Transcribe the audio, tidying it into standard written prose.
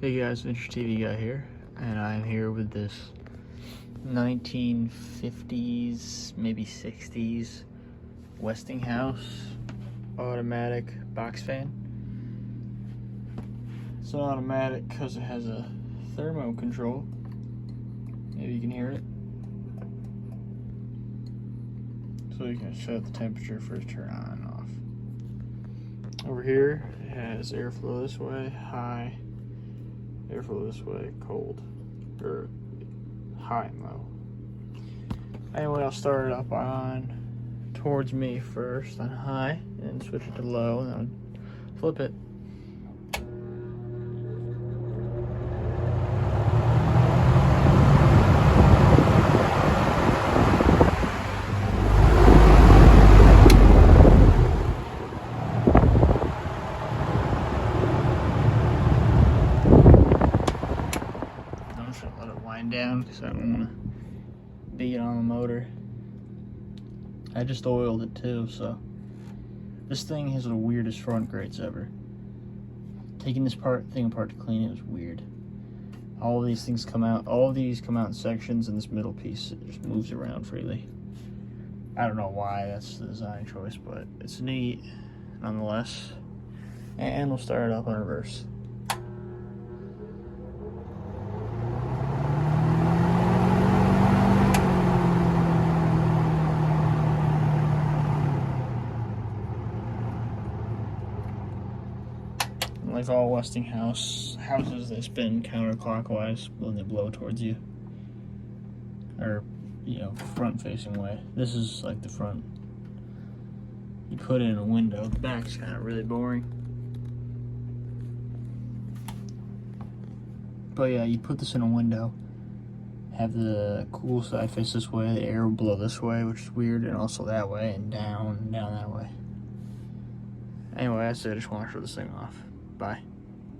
Hey guys, Vintage TV guy here, and I'm here with this 1950s, maybe 60s Westinghouse automatic box fan. It's not automatic because it has a thermo control. Maybe you can hear it. So you can set the temperature for it to turn on and off. Over here, it has airflow this way, high. Airflow this way, cold, or high and low. Anyway, I'll start it up on towards me first on high, and switch it to low, and then flip it. Let it wind down because I don't want to beat on the motor. I just oiled it too, so this thing has the weirdest front grates ever. Taking this thing apart to clean it was weird. All of these things come out, all of these come out in sections, and this middle piece, it just moves around freely. I don't know why that's the design choice, but it's neat nonetheless. And we'll start it up on reverse. Like all Westinghouse houses, they spin counterclockwise when they blow towards you, or front facing way. This is like the front. You put in a window. The back's kind of really boring, but yeah, you put this in a window, have the cool side face this way, the air will blow this way, which is weird, and also that way, and down that way. Anyway, that's it. I just want to show this thing off. Bye.